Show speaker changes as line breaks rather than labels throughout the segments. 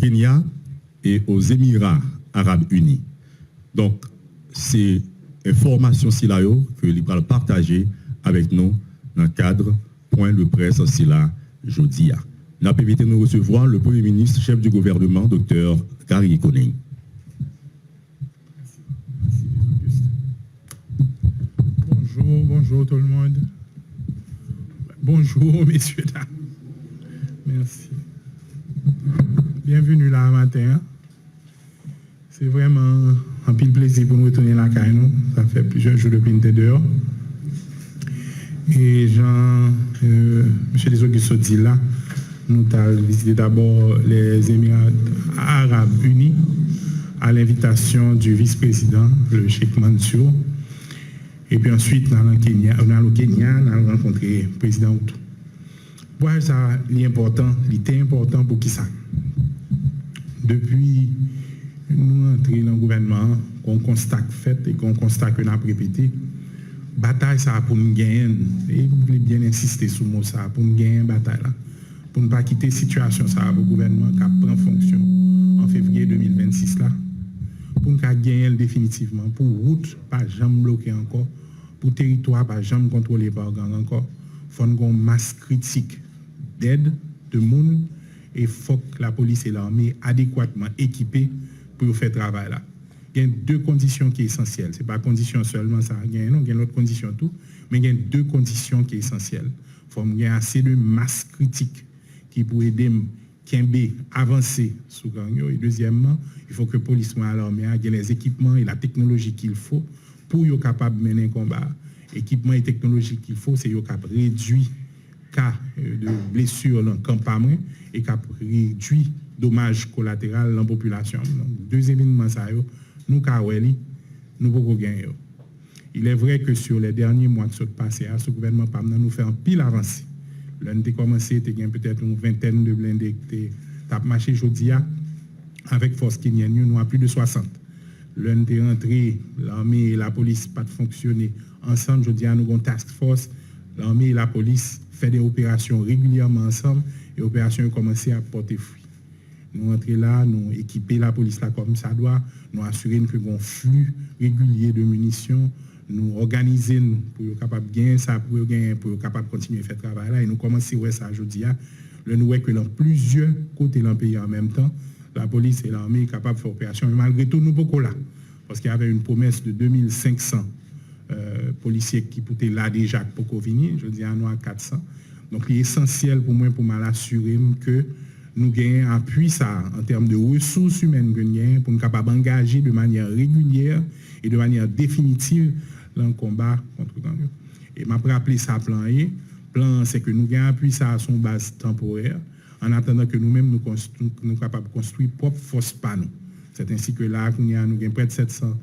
Kenya et aux Émirats Arabes Unis. Donc, c'est information que nous allons partager avec nous dans le cadre point de presse jeudi. Nous avons invité nous recevoir le Premier ministre, chef du gouvernement, Dr. Gary Coney.
Bonjour tout le monde. Bonjour messieurs, dames. Merci. Bienvenue là matin. C'est vraiment un pile plaisir pour nous retourner la caille. Ça fait plusieurs jours depuis que nous dehors. Et monsieur les Augustes dit là, nous avons visité d'abord les Émirats Arabes Unis à l'invitation du vice-président, le Cheikh Mansour. Et puis ensuite, dans le Kenya, nous avons rencontré le président Outou. Pourquoi ça est important? Il était important pour qui ça? Depuis nous entrons dans le gouvernement, qu'on constate fait et qu'on constate que nous avons répété, bataille ça pour nous gagner. Et vous voulez bien insister sur le mot ça, pour nous gagner une bataille là. Pour ne pas quitter la situation ça pour le gouvernement qui prend fonction en février 2026 là. Pour nous gagner définitivement, pour route, pas jamais bloqué encore, pour territoire, pas jamais contrôlé par gang encore, il faut une masse critique d'aide, de monde, et il faut que la police et l'armée adéquatement équipées pour faire ce travail là. Il y a deux conditions qui sont essentielles. Ce n'est pas condition seulement ça, il y a une autre condition tout, mais il y a deux conditions qui sont essentielles. Il faut qu'il y ait assez de masse critique qui pour aider Kembe avancer sous gang. Et deuxièmement, il faut que la police et l'armée aient les équipements et la technologie qu'il faut pour être capable de mener un combat. Équipement et technologie qu'il faut, c'est être capable de réduire cas de blessures dans le campement et capable de réduire dommages collatéraux dans la population. Donc, deux événements, nous pouvons gagner. Il est vrai que sur les derniers mois qui sont passés, ce gouvernement nous fait un pile avancé. L'on a commencé, il y a peut-être une vingtaine de blindés qui ont marché aujourd'hui avec force kenyenne, nous avons plus de 60. L'on est rentré, l'armée et la police pas fonctionner ensemble. Aujourd'hui, nous avons une task force. L'armée et la police font des opérations régulièrement ensemble et les opérations ont commencé à porter fruit. Nous entrons là, nous équiper la police là comme ça doit, nous assurer que nous avons un flux régulier de munitions, nous organiser pour être capable de gagner ça, pour être capable de continuer à faire ce travail là. Et nous commençons à ça aujourd'hui. Nous voyons que dans plusieurs côtés dans le pays en même temps, la police et l'armée sont capables de faire opération. Mais malgré tout, nous ne sommes pas là. Parce qu'il y avait une promesse de 2500 policiers qui étaient là déjà pour venir. Je dis à nous à 400. Donc, il est essentiel pour moi, pour m'assurer que nous gagnons appui ça en termes de ressources humaines que nous gagnons pour nous capables d'engager de manière régulière et de manière définitive dans le combat contre le gang. Et m'a rappelé ça plan A. Plan, c'est que nous gagnons appui ça à son base temporaire en attendant que nous-mêmes nous sommes capables de construire propre force par nous. C'est ainsi que là, nous avons près de 700 personnes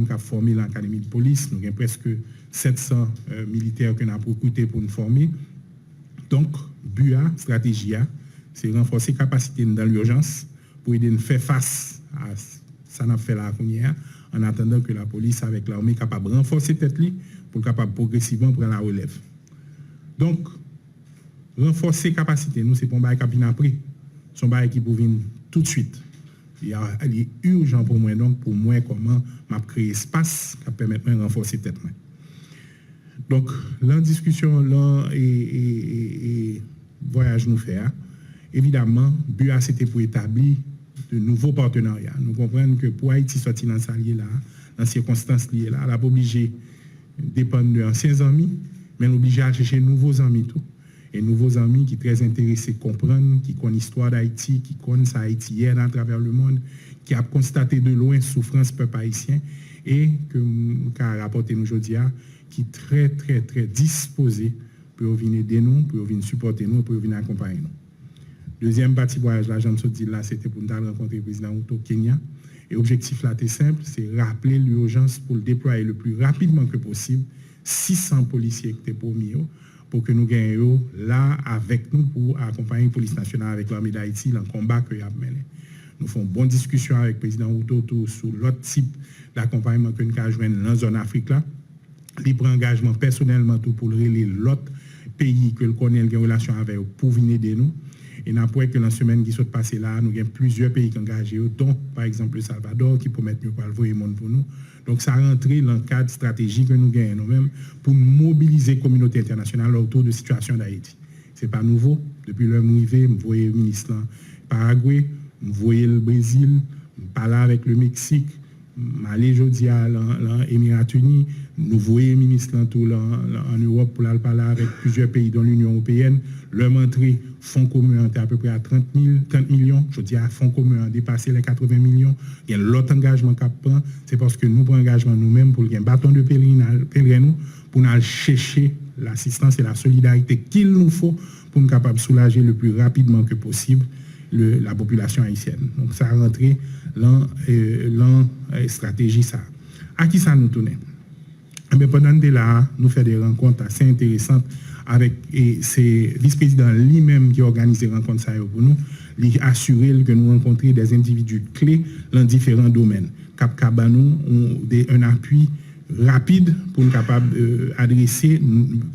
qui ont formé l'académie de police, nous avons presque 700 militaires que nous avons recrutés pour nous former. Donc, BUA, stratégie A, c'est renforcer la capacité dans l'urgence pour aider nous faire face à ça qu'on a fait là en attendant que la police avec l'armée est capable de renforcer tête pour capable progressivement prendre la relève. Donc, renforcer la capacité, nous, c'est pour un bail après. Son bail qui pour venir tout de suite. Il est urgent pour moi, donc, pour moi, comment m'a créé espace qui permet de renforcer tête. Donc, la discussion, là, et voyage nous fait, évidemment, BUA, c'était pour établir de nouveaux partenariats. Nous comprenons que pour Haïti sortir dans ça lié là, dans ces circonstances liées là, elle n'a pas obligé de dépendre d'anciens amis, mais elle est obligée à chercher de nouveaux amis tout. Et nouveaux amis qui sont très intéressés à comprendre, qui connaissent l'histoire d'Haïti, qui connaissent haïtienne à travers le monde, qui a constaté de loin souffrance peuple haïtien et que a rapporté nous aujourd'hui, qui est très, très, très disposé pour venir aider nous, pour venir supporter nous, pour venir accompagner nous. Deuxième partie voyage, là, j'en dit là, c'était pour nous rencontrer le président Outou Kenya. Et l'objectif là, c'est simple, c'est rappeler l'urgence pour le déployer le plus rapidement que possible 600 policiers qui étaient promis pour que nous gagnions là avec nous pour accompagner la police nationale avec l'armée d'Haïti dans le combat que nous avons mené. Nous faisons une bonne discussion avec le président Outou sur l'autre type d'accompagnement que nous avons joué dans la zone Afrique là. Il prend engagement personnellement tout pour l'autre pays que le connaît en relation avec pour venir aider nous. Et nous avons que dans la semaine qui s'est passée là, nous avons plusieurs pays qui sont engagés, dont par exemple le Salvador, qui promettent mieux pour le monde pour nous. Donc ça a rentré dans le cadre stratégique que nous gagnons nous-mêmes pour mobiliser la communauté internationale autour de la situation d'Haïti. Ce n'est pas nouveau. Depuis le mois arrivé, je voyais le ministre Paraguay, je voyais le Brésil, je parlais avec le Mexique, je allais aujourd'hui à l'Émirat Unis, nous voyons le ministre en Europe pour parler avec plusieurs pays dans l'Union européenne. Leur entrée, fonds commun était à peu près à 30 millions. Je dis à fonds commun a dépassé les 80 millions. Il y a l'autre engagement qu'on prend, c'est parce que nous prenons engagement nous-mêmes pour un bâton de pèlerin pour nous chercher l'assistance et la solidarité qu'il nous faut pour nous capables de soulager le plus rapidement que possible la population haïtienne. Donc ça a rentré dans la stratégie ça. À qui ça nous tournait? Mais pendant là, nous faisons des rencontres assez intéressantes avec c'est le vice-président lui-même qui organise des rencontres ça pour nous, lui assurer que nous rencontrons des individus clés dans différents domaines. Cap Cabanou un appui rapide pour nous capable adresser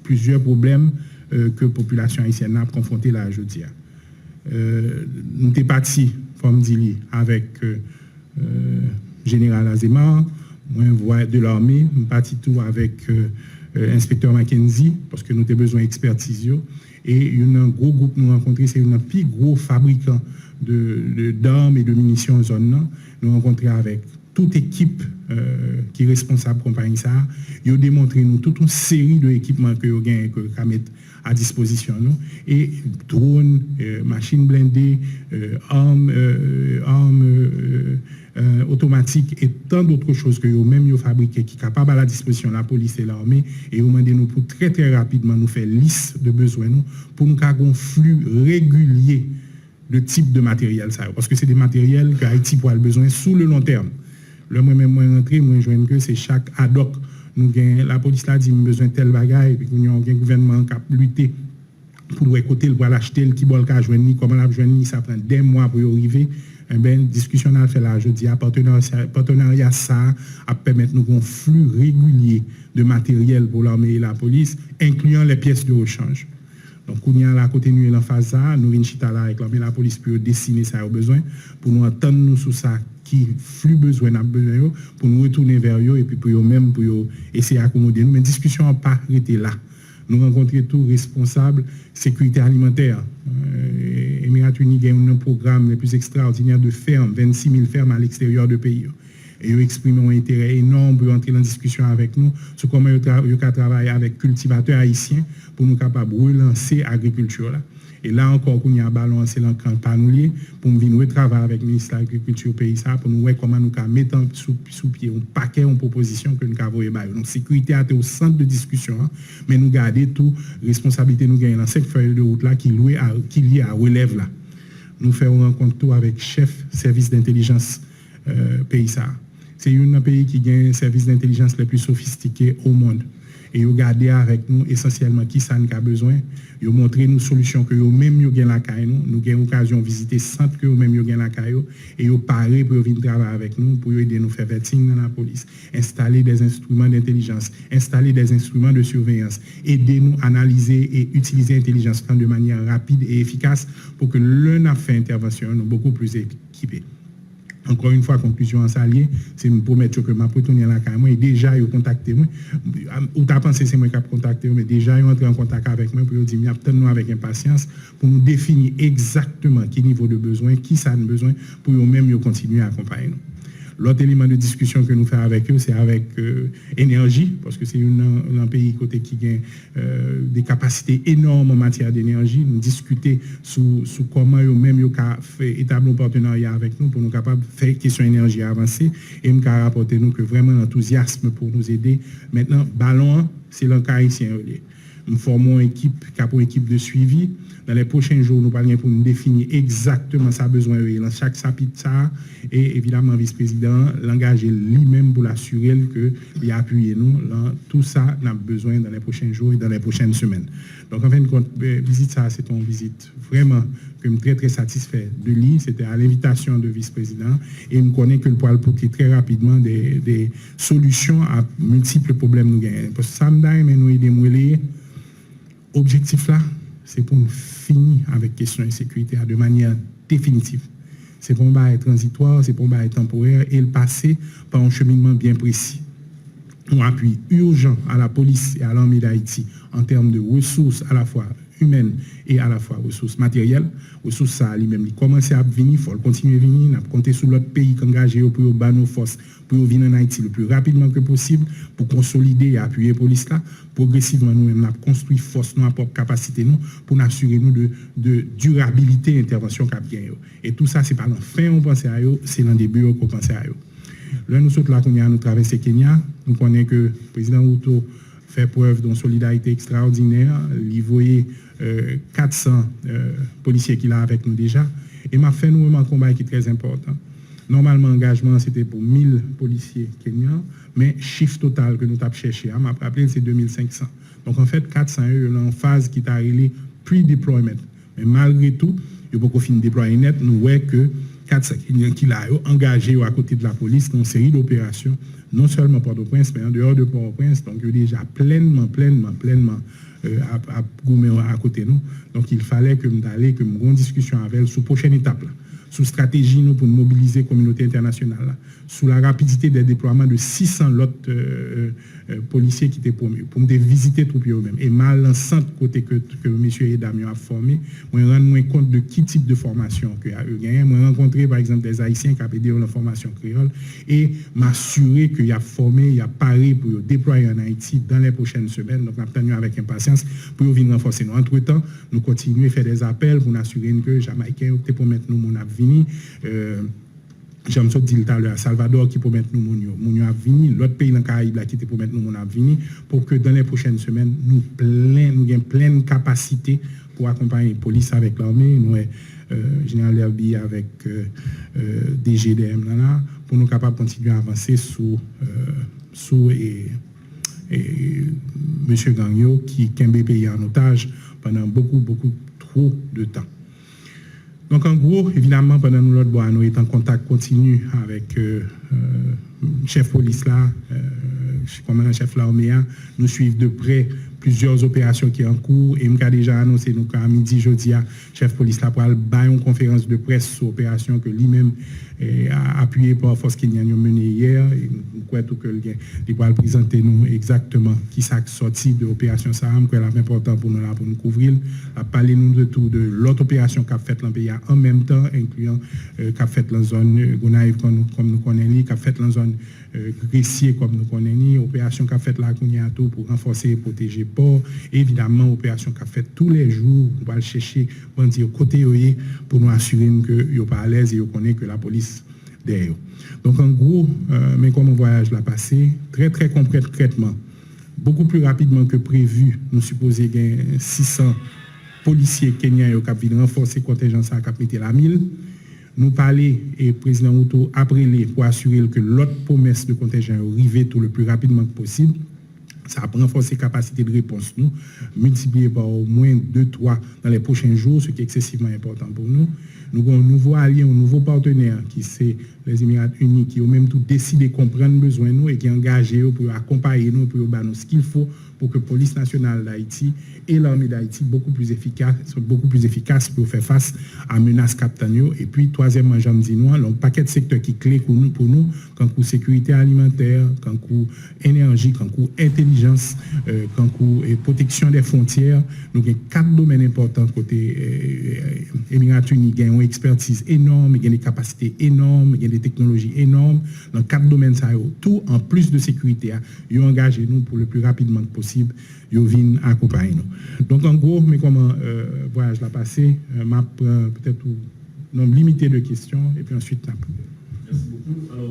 plusieurs problèmes que la population haïtienne a confrontés là aujourd'hui. Nous sommes partis, comme dit, avec Général Azemar, moi, de l'armée, nous sommes partis tout avec inspecteur Mackenzie, parce que nous avons besoin d'expertise. Et un gros groupe nous rencontré, c'est un plus gros fabricant d'armes et de munitions en zone. Nous rencontré avec toute équipe qui est responsable de compagnie ça. Ils ont démontré nous toute une série d'équipements que nous avons mettre à disposition nous et drones, machines blindées, armes automatiques et tant d'autres choses que nous même fabriquées qui sont capables à la disposition de la police et l'armée et nous demandons nous pour très très rapidement nous faire liste de besoins nous pour nous avoir un flux régulier de type de matériel ça parce que c'est des matériels que Haïti pourra besoin sous le long terme. Le moi-même moi rentrer moi joindre que c'est chaque ad hoc nous gain la police là dit besoin tel bagaille et puis nous avons un gouvernement qui a lutté pour écouter le pour l'acheter le qui bol ka joindre comment la joindre ça prend des mois pour y arriver discussion à faire là je dis partenariat ça a permettre nous un flux régulier de matériel pour l'armée et la police incluant les pièces de rechange. Donc, on y a là côté nous en phase ça, nous venons chita là avec l'armée et la police pour dessiner ça au besoin, pour nous entendre nous sur ça qui flux besoin n'a besoin pour nous retourner vers eux et puis pour eux même pour essayer d'accommoder nous. Mais discussion n'a pas arrêté là. Nous rencontrons tous responsables sécurité alimentaire. Émirats Unis a un programme le plus extraordinaire de fermes, 26 000 fermes à l'extérieur du pays. Et ils expriment un intérêt énorme pour entrer en discussion avec nous sur comment ils travailler avec cultivateurs haïtiens pour nous capables de relancer l'agriculture. Et là encore, il y a un ballon, c'est l'encantanoulier pour nous venir travailler avec le ministère de l'Agriculture au pays, ça, pour nous voir comment nous mettre sous pied un paquet de propositions que nous avons. Donc, sécurité est au centre de discussion, hein, mais nous garder toute responsabilité, nous gagnons dans cette feuille de route là qui est liée à relève là. Nous faisons une rencontre tout avec chef service d'intelligence pays ça. C'est un pays qui gagne un service d'intelligence le plus sophistiqué au monde. Et ils regardent avec nous essentiellement qui ça nous a besoin. Ils ont montré nous solutions que nous même nous gagnons la caille nous gagnons l'occasion de visiter centre que nous même nous gagnons la caille et ils parlent pour venir travailler avec nous pour aider nous faire vetting dans la police, installer des instruments d'intelligence, installer des instruments de surveillance, aider nous analyser et utiliser l'intelligence de manière rapide et efficace pour que l'un a fait intervention nous beaucoup plus équipés. Encore une fois, conclusion en salier, c'est me promettre que ma retourner là quand moi et déjà ils ont contacté moi ou t'as pensé c'est moi qui a contacté mais déjà ils ont entré en contact avec moi pour dire nous attendons avec impatience pour nous définir exactement quel niveau de besoin, qui ça a besoin pour eux même continuer à accompagner nous. L'autre élément de discussion que nous faisons avec eux, c'est avec énergie, parce que c'est un pays côté qui a des capacités énormes en matière d'énergie. Nous discuter sur comment eux-mêmes ils ont fait établir un partenariat avec nous pour nous capables de faire question énergie avancée et nous rapporter nous que vraiment l'enthousiasme pour nous aider. Maintenant, ballon, c'est l'encadre haïtien. Nous formons une équipe, une équipe de suivi. Dans les prochains jours, nous parlons pour nous définir exactement sa besoin dans chaque chapitre ça et évidemment vice-président l'engager lui-même pour l'assurer qu'il appuie nous dans tout ça n'a besoin dans les prochains jours et dans les prochaines semaines. Donc en fin de compte, visite ça, c'est une visite vraiment que je suis très très satisfait de lui. C'était à l'invitation de vice-président et je connais que le poil pour très rapidement des solutions à multiples problèmes nous gagnons. Parce que ça me donne nous aider. Objectif là, c'est pour nous finir avec la question de sécurité de manière définitive. C'est pour nous être transitoire, c'est pour nous être temporaire et le passer par un cheminement bien précis. On appuie urgent à la police et à l'armée d'Haïti en termes de ressources à la fois humaines et à la fois ressources matérielles. Ressources, ça lui-même, il commence à venir, il faut continuer à venir. On a compté sur l'autre pays qui engagé pour battre nos forces, pour venir en Haïti le plus rapidement que possible, pour consolider et appuyer la police là. Progressivement, nous-mêmes, on a construit force, nos propres capacités, nous, pour nous assurer nous de durabilité d'intervention qu'a bien. Et tout ça, c'est pas dans fin on pense à eux, c'est dans des bureaux qu'on pense à eux. Là, nous sommes là, nous traversé Kenya, nous connaissons que le président Ruto fait preuve d'une solidarité extraordinaire, il voyait 400 policiers qu'il a avec nous déjà, et m'a fait nous un combat qui est très important. Normalement, l'engagement, c'était pour 1000 policiers kenyans, mais chiffre total que nous avons cherché, m'a rappelé, c'est 2500. Donc, en fait, 400 eux, en phase qui est arrivée pre-deployment. Mais malgré tout, il n'y a pas fini de déployer net, nous voyons que 400 Kenyans qui l'a engagé à côté de la police dans une série d'opérations, non seulement Port-au-Prince, mais en dehors de Port-au-Prince, donc il y a déjà pleinement à côté de nous. Donc il fallait que nous allions, que nous ayons une discussion avec elle sur la prochaine étape, là, sur stratégie nous, pour mobiliser la communauté internationale, là, sur la rapidité des déploiements de 600 autres policiers qui étaient promus, pour nous visiter tout eux-mêmes. Et mal l'ensemble côté que M. Edamio a formé, moi rendre moins compte de qui type de formation que a eu gagné. Moi rencontrer par exemple des Haïtiens qui ont aidé la formation créole et m'assurer qu'il y a formé, il y a paré pour déployer en Haïti dans les prochaines semaines. Donc, nous attendons avec impatience pour venir renforcer nous. Entre-temps, nous continuons à faire des appels pour nous assurer que les Jamaïcains optent pour mettre nous mon avenir. J'aime ça dire tout à l'heure, Salvador qui promet nous mon avenir, l'autre pays dans le Caraïbe qui était promet nous mon avenir, pour que dans les prochaines semaines, nous ayons pleine capacité pour accompagner la police avec l'armée, nous Général Derby avec DGDM là, pour nous capables de continuer à avancer sous M. Gagnon qui a un pays en otage pendant beaucoup trop de temps. Donc, en gros, évidemment, pendant nous, nous sommes en contact continu avec le chef police là, commandant chef l'armée, nous suivons de près plusieurs opérations qui sont en cours et nous avons déjà annoncé nous qu'à midi jeudi chef police là pour aller une conférence de presse sur l'opération que lui-même a appuyé par la force qu'il a menée hier et nous croyons tout que il va présenter nous exactement qui s'est sorti de l'opération Saham que c'est important pour nous là pour nous couvrir à parler nous de tout de l'autre opération qu'a fait dans le pays en même temps incluant qu'a fait dans la zone Gonaïve comme nous connaissons qu'a fait dans la zone Gressier comme nous connaissons opération qu'a fait la Kouniato pour renforcer et protéger port évidemment opération qu'a fait tous les jours on va le chercher on dire côté pour nous assurer que yo pas à l'aise et yo connaît que la police derrière. Donc en gros mais comme on voyage l'a passé très concrètement beaucoup plus rapidement que prévu nous supposons gagner 600 policiers kenyans qui viennent renforcer contingent ça qui mettre la 1000. Nous parler et le président Ruto après les pour assurer que l'autre promesse de contingent arrive tout le plus rapidement que possible. Ça a renforcé la capacité de réponse nous, multiplié par au moins 2-3 dans les prochains jours, ce qui est excessivement important pour nous. Nous avons un nouveau allié, un nouveau partenaire qui c'est les Émirats Unis qui ont même tout décidé de comprendre besoin de nous et qui est engagé pour accompagner nous, pour nous ce qu'il faut pour que la police nationale d'Haïti et l'armée d'Haïti soient beaucoup plus efficaces pour faire face à menaces captanio. Et puis, troisièmement, j'en dis nous, un paquet de secteurs qui clés pour nous, quand coup sécurité alimentaire, quand coup énergie, quand coup intelligence, quand coup protection des frontières. Nous avons 4 domaines importants côté Émirats Unis, qui ont une expertise énorme, qui ont des capacités énormes, qui ont des technologies énormes. Dans 4 domaines, ça tout en plus de sécurité, ils ont engagé nous pour le plus rapidement possible. Ils viennent accompagner nous. Donc en gros, mais comment voyage l'a passé, m'a peut-être un nombre limité de questions et puis ensuite.
Merci beaucoup. Alors,